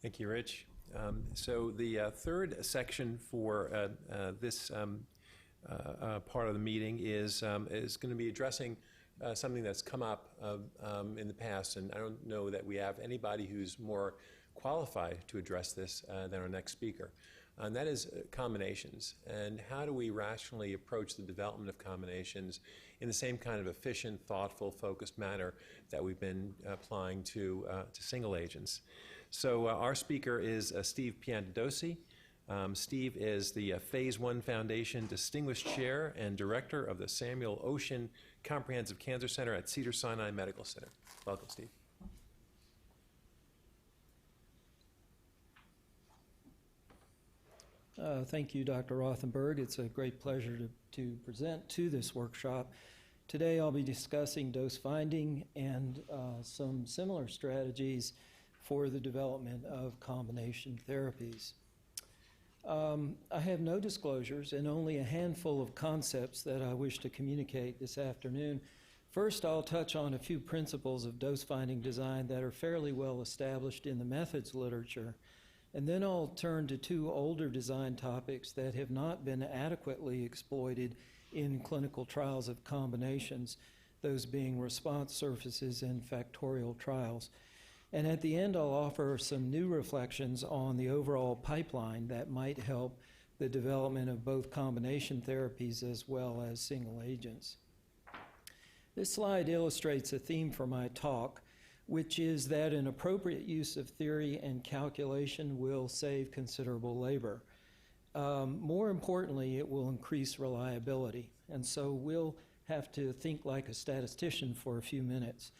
Thank you, Rich. So the third section for this part of the meeting is going to be addressing something that's come up in the past, and I don't know that we have anybody who's more qualified to address this than our next speaker. And that is combinations, and how do we rationally approach the development of combinations in the same kind of efficient, thoughtful, focused manner that we've been applying to single agents. So our speaker is Steve Piantadosi. Steve is the Phase 1 Foundation Distinguished Chair and Director of the Samuel Ocean Comprehensive Cancer Center at Cedars-Sinai Medical Center. Welcome, Steve. Thank you, Dr. Rothenberg. It's a great pleasure to present to this workshop. Today I'll be discussing dose finding and some similar strategies for the development of combination therapies. I have no disclosures and only a handful of concepts that I wish to communicate this afternoon. First, I'll touch on a few principles of dose finding design that are fairly well established in the methods literature. And then I'll turn to two older design topics that have not been adequately exploited in clinical trials of combinations, those being response surfaces and factorial trials. And at the end, I'll offer some new reflections on the overall pipeline that might help the development of both combination therapies as well as single agents. This slide illustrates a theme for my talk, which is that an appropriate use of theory and calculation will save considerable labor. More importantly, it will increase reliability. And so we'll have to think like a statistician for a few minutes.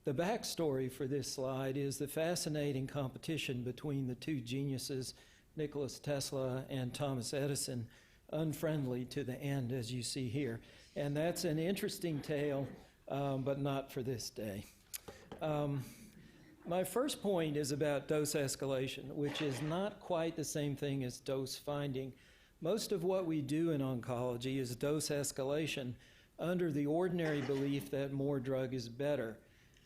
The backstory for this slide is the fascinating competition between the two geniuses, Nikola Tesla and Thomas Edison, unfriendly to the end, as you see here. And that's an interesting tale, but not for this day. My first point is about dose escalation, which is not quite the same thing as dose finding. Most of what we do in oncology is dose escalation under the ordinary belief that more drug is better.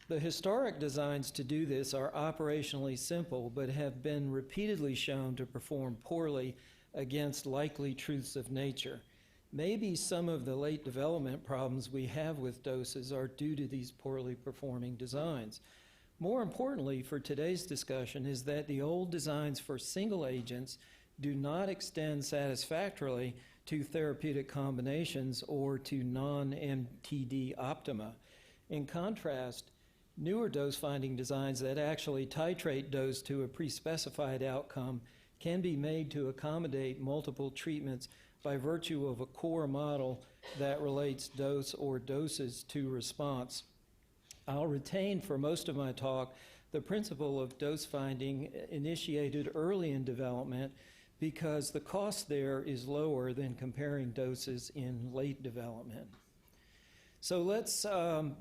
The historic designs to do this are operationally simple, but have been repeatedly shown to perform poorly against likely truths of nature. Maybe some of the late development problems we have with doses are due to these poorly performing designs. More importantly for today's discussion is that the old designs for single agents do not extend satisfactorily to therapeutic combinations or to non-MTD optima. In contrast, newer dose-finding designs that actually titrate dose to a pre-specified outcome can be made to accommodate multiple treatments by virtue of a core model that relates dose or doses to response. I'll retain for most of my talk the principle of dose finding initiated early in development because the cost there is lower than comparing doses in late development. So let's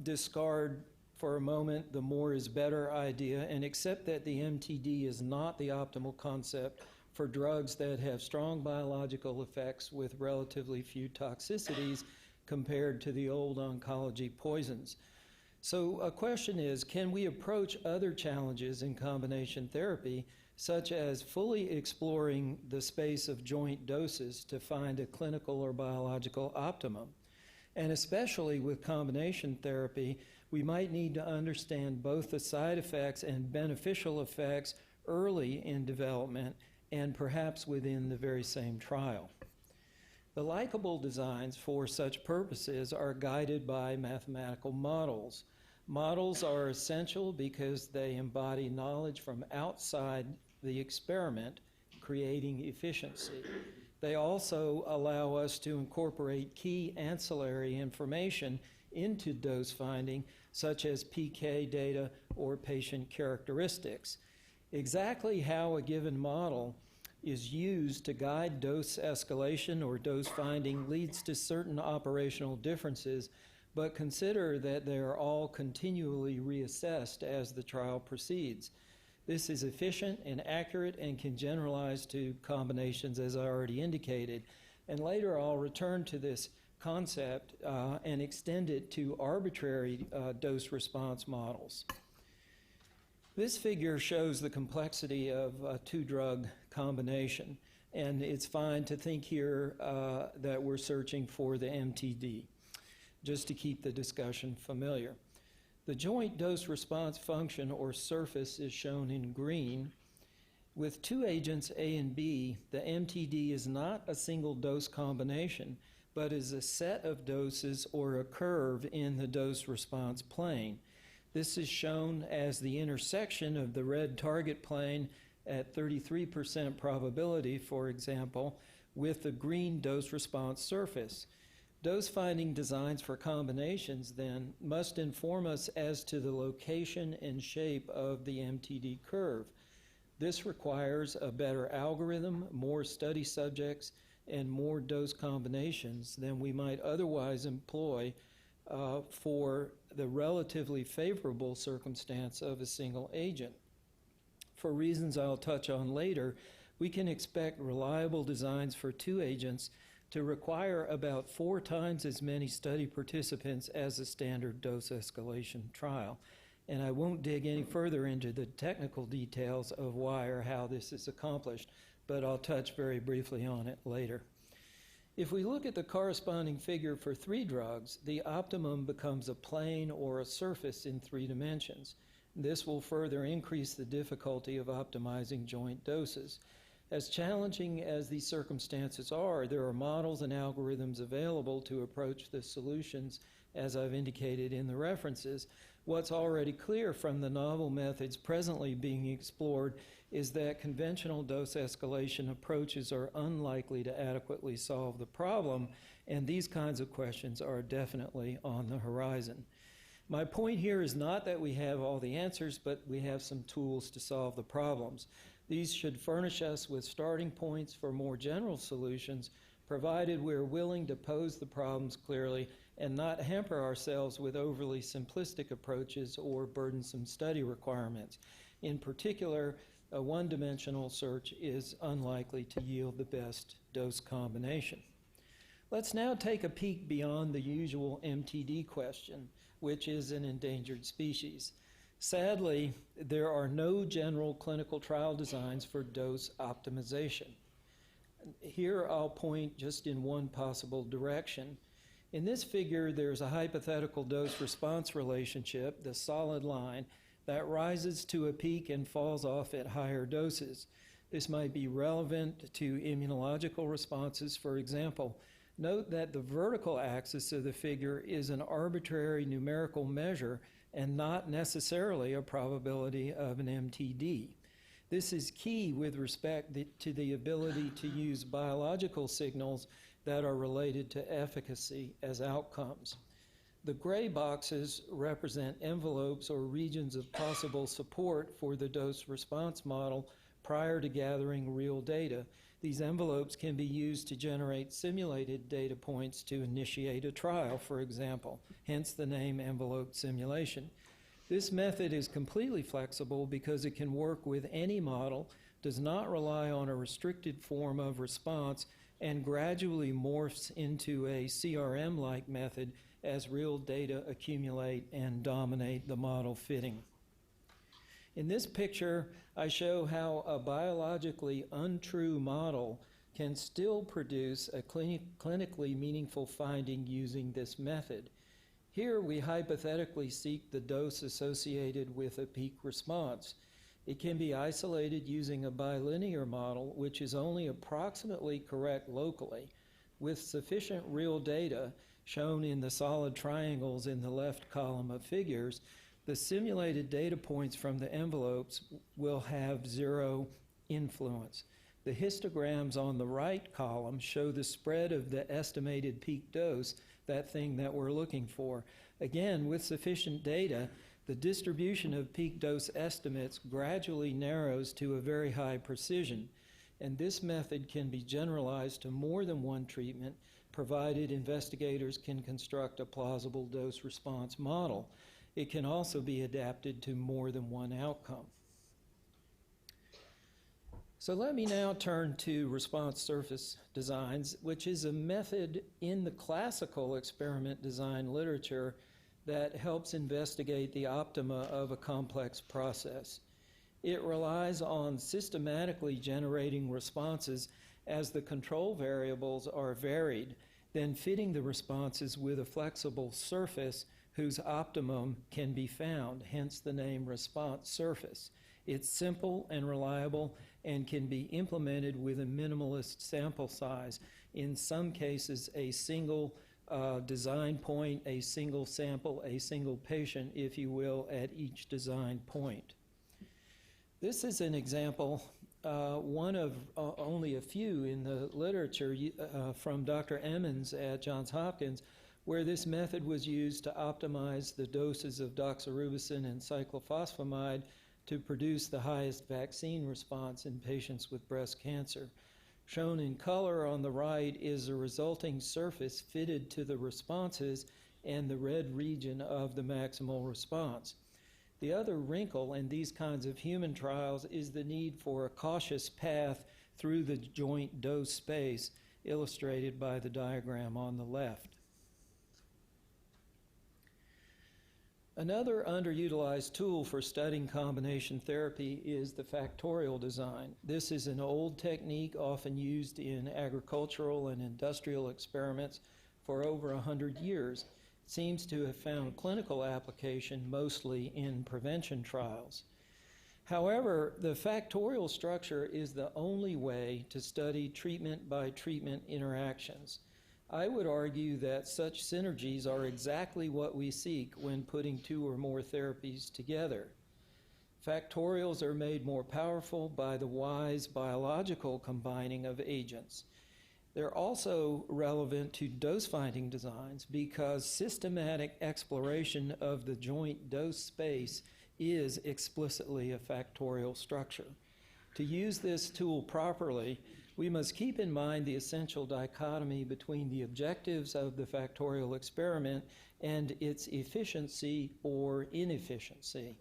discard for a moment the more is better idea and accept that the MTD is not the optimal concept for drugs that have strong biological effects with relatively few toxicities compared to the old oncology poisons. So a question is, can we approach other challenges in combination therapy, such as fully exploring the space of joint doses to find a clinical or biological optimum? And especially with combination therapy, we might need to understand both the side effects and beneficial effects early in development and perhaps within the very same trial. The likable designs for such purposes are guided by mathematical models. Models are essential because they embody knowledge from outside the experiment, creating efficiency. They also allow us to incorporate key ancillary information into dose finding, such as PK data or patient characteristics. Exactly how a given model is used to guide dose escalation or dose finding leads to certain operational differences, but consider that they are all continually reassessed as the trial proceeds. This is efficient and accurate and can generalize to combinations, as I already indicated. And later I'll return to this concept and extend it to arbitrary dose response models. This figure shows the complexity of a two-drug combination, and it's fine to think here that we're searching for the MTD, just to keep the discussion familiar. The joint dose-response function, or surface, is shown in green. With two agents, A and B, the MTD is not a single dose combination, but is a set of doses or a curve in the dose-response plane. This is shown as the intersection of the red target plane at 33% probability, for example, with the green dose-response surface. Dose-finding designs for combinations, then, must inform us as to the location and shape of the MTD curve. This requires a better algorithm, more study subjects, and more dose combinations than we might otherwise employ for the relatively favorable circumstance of a single agent. For reasons I'll touch on later, we can expect reliable designs for two agents to require about 4 times as many study participants as a standard dose escalation trial. And I won't dig any further into the technical details of why or how this is accomplished, but I'll touch very briefly on it later. If we look at the corresponding figure for 3 drugs, the optimum becomes a plane or a surface in 3 dimensions. This will further increase the difficulty of optimizing joint doses. As challenging as these circumstances are, there are models and algorithms available to approach the solutions, as I've indicated in the references. What's already clear from the novel methods presently being explored is that conventional dose escalation approaches are unlikely to adequately solve the problem, and these kinds of questions are definitely on the horizon. My point here is not that we have all the answers, but we have some tools to solve the problems. These should furnish us with starting points for more general solutions, provided we're willing to pose the problems clearly and not hamper ourselves with overly simplistic approaches or burdensome study requirements. In particular, a one-dimensional search is unlikely to yield the best dose combination. Let's now take a peek beyond the usual MTD question, which is an endangered species. Sadly, there are no general clinical trial designs for dose optimization. Here I'll point just in one possible direction. In this figure, there's a hypothetical dose-response relationship, the solid line, that rises to a peak and falls off at higher doses. This might be relevant to immunological responses, for example. Note that the vertical axis of the figure is an arbitrary numerical measure and not necessarily a probability of an MTD. This is key with respect to the ability to use biological signals that are related to efficacy as outcomes. The gray boxes represent envelopes or regions of possible support for the dose-response model prior to gathering real data. These envelopes can be used to generate simulated data points to initiate a trial, for example, hence the name envelope simulation. This method is completely flexible because it can work with any model, does not rely on a restricted form of response, and gradually morphs into a CRM-like method as real data accumulate and dominate the model fitting. In this picture, I show how a biologically untrue model can still produce a clinically meaningful finding using this method. Here we hypothetically seek the dose associated with a peak response. It can be isolated using a bilinear model, which is only approximately correct locally. With sufficient real data, shown in the solid triangles in the left column of figures, the simulated data points from the envelopes will have 0 influence. The histograms on the right column show the spread of the estimated peak dose, that thing that we're looking for. Again, with sufficient data, the distribution of peak dose estimates gradually narrows to a very high precision, and this method can be generalized to more than one treatment, provided investigators can construct a plausible dose-response model. It can also be adapted to more than one outcome. So let me now turn to response surface designs, which is a method in the classical experiment design literature that helps investigate the optima of a complex process. It relies on systematically generating responses as the control variables are varied, then fitting the responses with a flexible surface whose optimum can be found, hence the name response surface. It's simple and reliable and can be implemented with a minimalist sample size. In some cases, a single design point, a single sample, a single patient, if you will, at each design point. This is an example, one of only a few in the literature from Dr. Emmons at Johns Hopkins, where this method was used to optimize the doses of doxorubicin and cyclophosphamide to produce the highest vaccine response in patients with breast cancer. Shown in color on the right is the resulting surface fitted to the responses and the red region of the maximal response. The other wrinkle in these kinds of human trials is the need for a cautious path through the joint dose space, illustrated by the diagram on the left. Another underutilized tool for studying combination therapy is the factorial design. This is an old technique often used in agricultural and industrial experiments for over 100 years. It seems to have found clinical application mostly in prevention trials. However, the factorial structure is the only way to study treatment-by-treatment interactions. I would argue that such synergies are exactly what we seek when putting two or more therapies together. Factorials are made more powerful by the wise biological combining of agents. They're also relevant to dose-finding designs because systematic exploration of the joint dose space is explicitly a factorial structure. To use this tool properly, we must keep in mind the essential dichotomy between the objectives of the factorial experiment and its efficiency or inefficiency.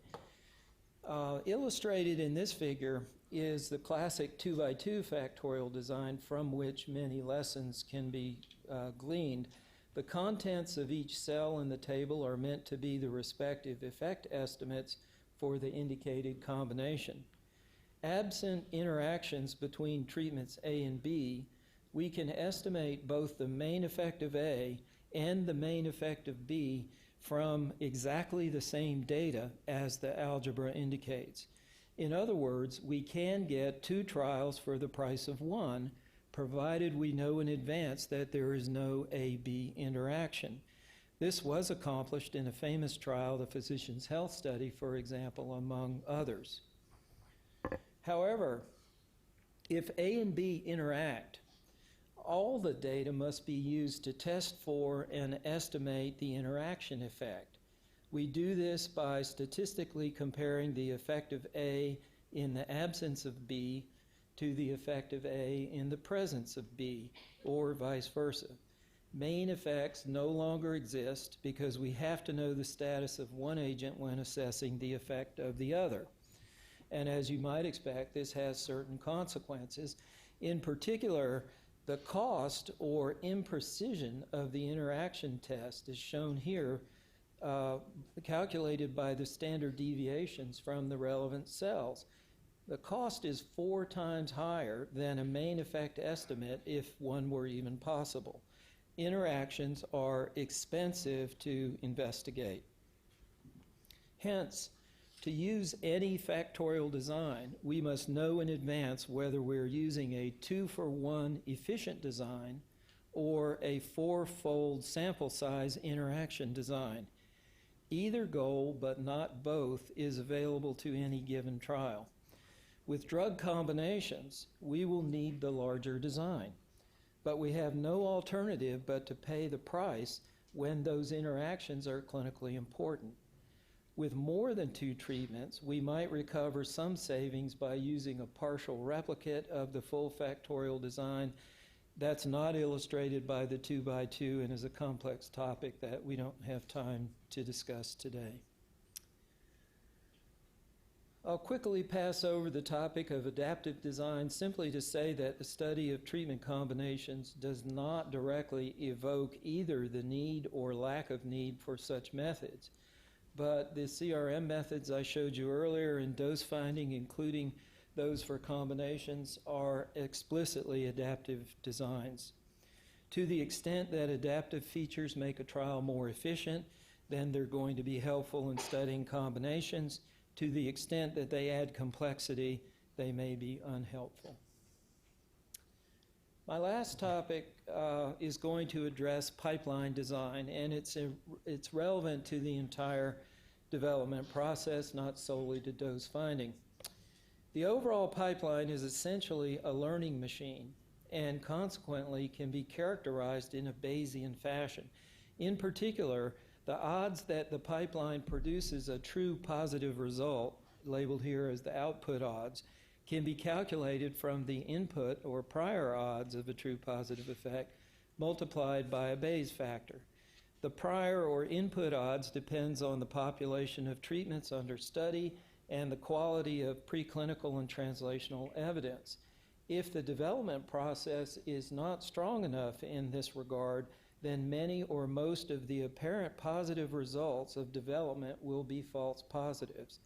Illustrated in this figure is the classic 2x2 factorial design from which many lessons can be gleaned. The contents of each cell in the table are meant to be the respective effect estimates for the indicated combination. Absent interactions between treatments A and B, we can estimate both the main effect of A and the main effect of B from exactly the same data as the algebra indicates. In other words, we can get two trials for the price of one, provided we know in advance that there is no A-B interaction. This was accomplished in a famous trial, the Physician's Health Study, for example, among others. However, if A and B interact, all the data must be used to test for and estimate the interaction effect. We do this by statistically comparing the effect of A in the absence of B to the effect of A in the presence of B, or vice versa. Main effects no longer exist because we have to know the status of one agent when assessing the effect of the other. And as you might expect, this has certain consequences. In particular, the cost or imprecision of the interaction test is shown here, calculated by the standard deviations from the relevant cells. The cost is 4 times higher than a main effect estimate if one were even possible. Interactions are expensive to investigate. Hence, to use any factorial design, we must know in advance whether we're using a 2-for-1 efficient design or a 4-fold sample size interaction design. Either goal, but not both, is available to any given trial. With drug combinations, we will need the larger design, but we have no alternative but to pay the price when those interactions are clinically important. With more than 2 treatments, we might recover some savings by using a partial replicate of the full factorial design. That's not illustrated by the 2x2 and is a complex topic that we don't have time to discuss today. I'll quickly pass over the topic of adaptive design simply to say that the study of treatment combinations does not directly evoke either the need or lack of need for such methods. but the CRM methods I showed you earlier in dose finding, including those for combinations, are explicitly adaptive designs. To the extent that adaptive features make a trial more efficient, then they're going to be helpful in studying combinations. To the extent that they add complexity, they may be unhelpful. My last topic is going to address pipeline design, and it's relevant to the entire development process, not solely to dose finding. The overall pipeline is essentially a learning machine, and consequently can be characterized in a Bayesian fashion. In particular, the odds that the pipeline produces a true positive result, labeled here as the output odds, can be calculated from the input or prior odds of a true positive effect multiplied by a Bayes factor. The prior or input odds depends on the population of treatments under study and the quality of preclinical and translational evidence. If the development process is not strong enough in this regard, then many or most of the apparent positive results of development will be false positives.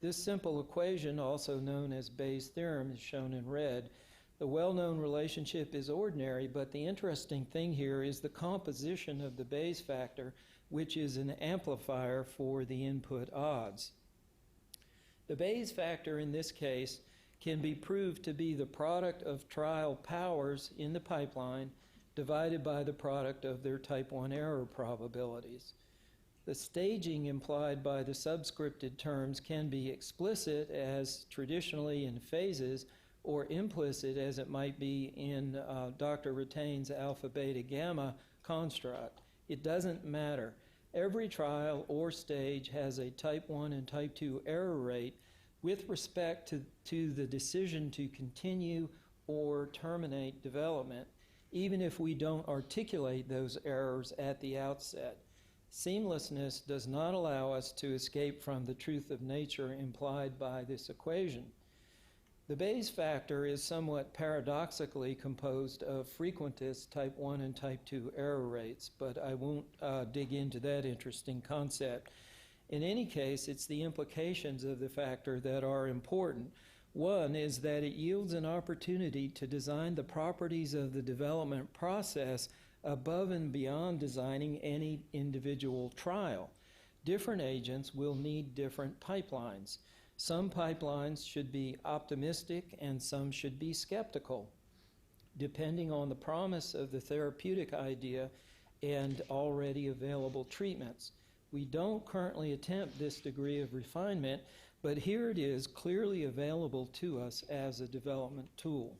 This simple equation, also known as Bayes' theorem, is shown in red. The well-known relationship is ordinary, but the interesting thing here is the composition of the Bayes factor, which is an amplifier for the input odds. The Bayes factor in this case can be proved to be the product of trial powers in the pipeline divided by the product of their type 1 error probabilities. The staging implied by the subscripted terms can be explicit, as traditionally in phases, or implicit, as it might be in Dr. Rattain's alpha, beta, gamma construct. It doesn't matter. Every trial or stage has a type 1 and type 2 error rate with respect to the decision to continue or terminate development, even if we don't articulate those errors at the outset. Seamlessness does not allow us to escape from the truth of nature implied by this equation. The Bayes factor is somewhat paradoxically composed of frequentist type 1 and type 2 error rates, but I won't dig into that interesting concept. In any case, it's the implications of the factor that are important. One is that it yields an opportunity to design the properties of the development process above and beyond designing any individual trial. Different agents will need different pipelines. Some pipelines should be optimistic and some should be skeptical, depending on the promise of the therapeutic idea and already available treatments. We don't currently attempt this degree of refinement, but here it is clearly available to us as a development tool.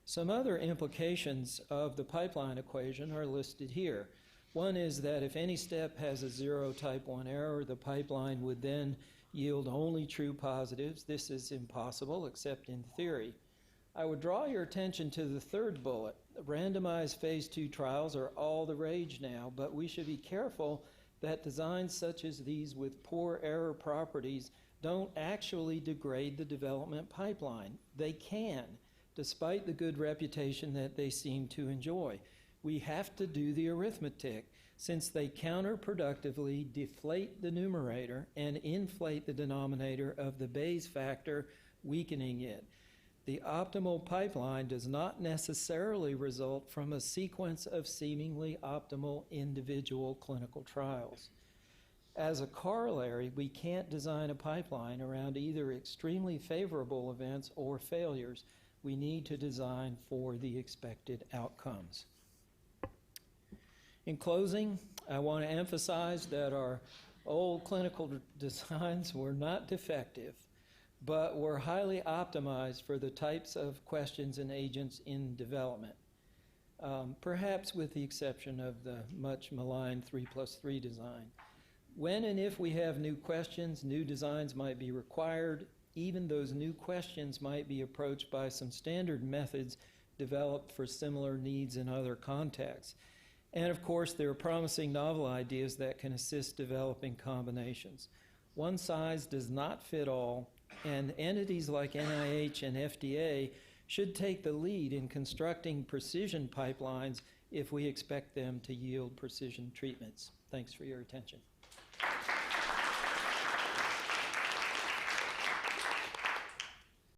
Some other implications of the pipeline equation are listed here. One is that if any step has a 0 type 1 error, the pipeline would then yield only true positives. This is impossible, except in theory. I would draw your attention to the third bullet. Randomized phase 2 trials are all the rage now, but we should be careful that designs such as these with poor error properties don't actually degrade the development pipeline. They can, despite the good reputation that they seem to enjoy. We have to do the arithmetic, since they counterproductively deflate the numerator and inflate the denominator of the Bayes factor, weakening it. The optimal pipeline does not necessarily result from a sequence of seemingly optimal individual clinical trials. As a corollary, we can't design a pipeline around either extremely favorable events or failures. We need to design for the expected outcomes. In closing, I want to emphasize that our old clinical designs were not defective, but were highly optimized for the types of questions and agents in development, perhaps with the exception of the much maligned 3+3 design. When and if we have new questions, new designs might be required. Even those new questions might be approached by some standard methods developed for similar needs in other contexts. And of course, there are promising novel ideas that can assist developing combinations. One size does not fit all, and entities like NIH and FDA should take the lead in constructing precision pipelines if we expect them to yield precision treatments. Thanks for your attention.